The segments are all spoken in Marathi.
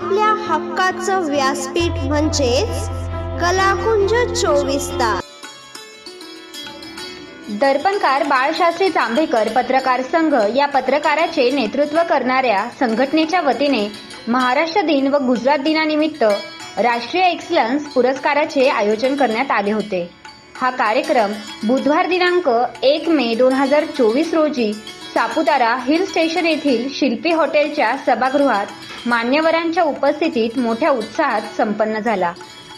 आपल्या हक्काचं व्यासपीठ म्हणजेच कलाकुंज 24 तास। दर्पणकार बाळशास्त्री जांभेकर पत्रकार संघ या पत्रकाराचे नेतृत्व करणाऱ्या संघटनेच्या वतीने महाराष्ट्र दिन व गुजरात दिनानिमित्त राष्ट्रीय एक्सलन्स पुरस्काराचे आयोजन करण्यात आले होते। हा कार्यक्रम बुधवार दिनांक 1 मे 2024 रोजी सापुतारा हिल स्टेशन येथील शिल्पी हॉटेलच्या सभागृहात मान्यवरांच्या उपस्थितीत मोठ्या उत्साहात संपन्न झाला।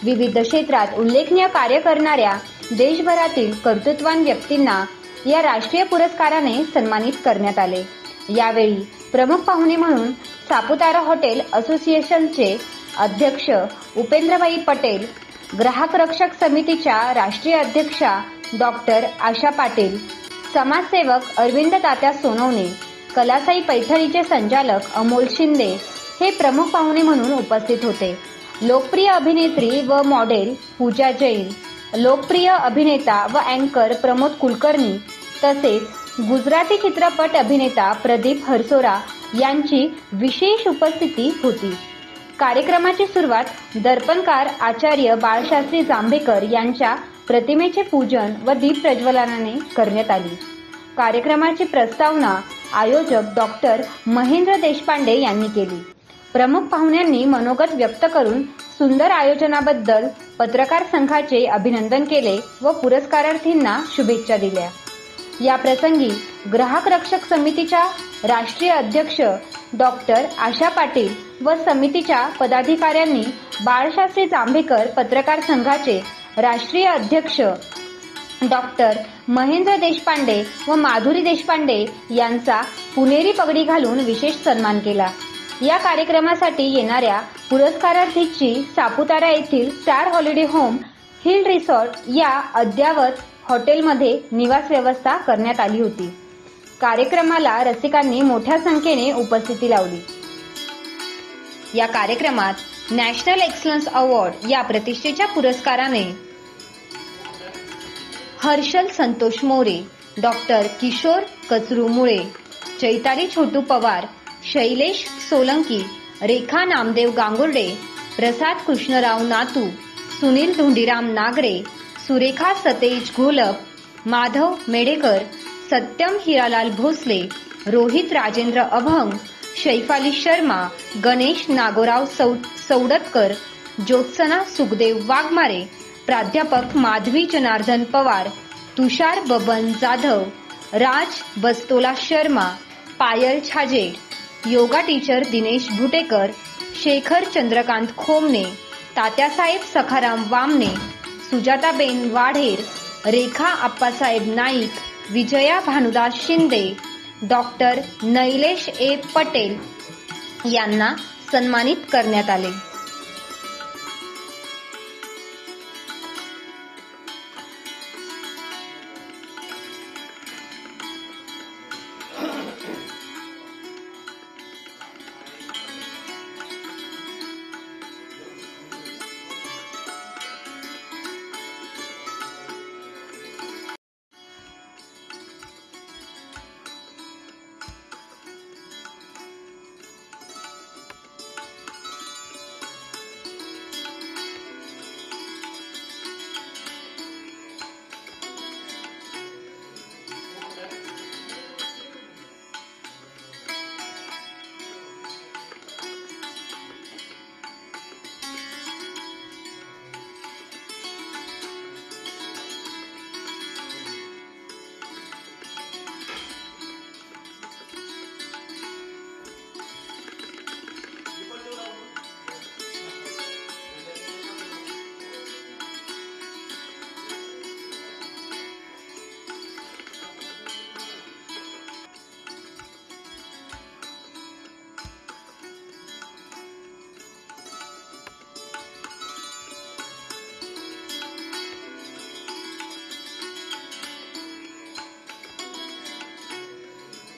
विविध क्षेत्रात उल्लेखनीय कार्य करणाऱ्या देशभरातील कर्तृत्वान व्यक्तींना या राष्ट्रीय पुरस्काराने सन्मानित करण्यात आले। यावेळी प्रमुख पाहुणे म्हणून सापुतारा हॉटेल असोसिएशनचे अध्यक्ष उपेंद्रभाई पटेल, ग्राहक रक्षक समितीच्या राष्ट्रीय अध्यक्षा डॉक्टर आशा पाटील, समाजसेवक अरविंद तात्या सोनवणे, कलासाई पैठणीचे संचालक अमोल शिंदे हे प्रमुख पाहुणे म्हणून उपस्थित होते। लोकप्रिय अभिनेत्री व मॉडेल पूजा जैन, लोकप्रिय अभिनेता व अँकर प्रमोद कुलकर्णी तसेच गुजराती चित्रपट अभिनेता प्रदीप हरसोरा यांची विशेष उपस्थिती होती। कार्यक्रमाची सुरुवात दर्पणकार आचार्य बाळशास्त्री जांभेकर यांच्या प्रतिमेचे पूजन व दीप प्रज्वलनाने करण्यात आली। कार्यक्रमाची प्रस्तावना आयोजक डॉक्टर महेंद्र देशपांडे यांनी केली। प्रमुख पाहुण्यांनी मनोगत व्यक्त करून सुंदर आयोजनाबद्दल पत्रकार संघाचे अभिनंदन केले व पुरस्कारार्थींना शुभेच्छा दिल्या। या प्रसंगी ग्राहक रक्षक समितीच्या राष्ट्रीय अध्यक्ष डॉक्टर आशा पाटील व समितीच्या पदाधिकाऱ्यांनी बाळशास्त्री जांभेकर पत्रकार संघाचे राष्ट्रीय अध्यक्ष डॉक्टर महेंद्र देशपांडे व माधुरी देशपांडे यांचा पुणेरी पगडी घालून विशेष सन्मान केला। या कार्यक्रमासाठी येणाऱ्या पुरस्कारार्थींची सापुतारा येथील star holiday home hill resort या अद्ययावत हॉटेलमध्ये निवास व्यवस्था करण्यात आली होती। कार्यक्रमाला रसिकांनी मोठ्या संख्येने उपस्थिती लावली। या कार्यक्रमात नॅशनल एक्सलन्स अवॉर्ड या प्रतिष्ठेच्या पुरस्काराने हर्षल संतोष मोरे, डॉक्टर किशोर कचरू मुळे, चैताली छोटू पवार, शैलेश सोलंकी, रेखा नामदेव गांगुर्डे, प्रसाद कृष्णराव नातू, सुनील धोंडीराम नागरे, सुरेखा सतेज घोलप, माधव मेडेकर, सत्यम हिरालाल भोसले, रोहित राजेंद्र अभंग, शैफाली शर्मा, गणेश नागोराव सौडतकर, ज्योत्सना सुखदेव वाघमारे, प्राध्यापक माधवी जनार्दन पवार, तुषार बबन जाधव, राज बस्तोला शर्मा, पायल छाजे, योगा टीचर दिनेश भुटेकर, शेखर चंद्रकांत खोमने, तात्यासाहेब सखाराम वामने, सुजाताबेन वाढेर, रेखा आप्पासाहेब नाईक, विजया भानुदास शिंदे, डॉक्टर नैलेश ए पटेल यांना सन्मानित करण्यात आले।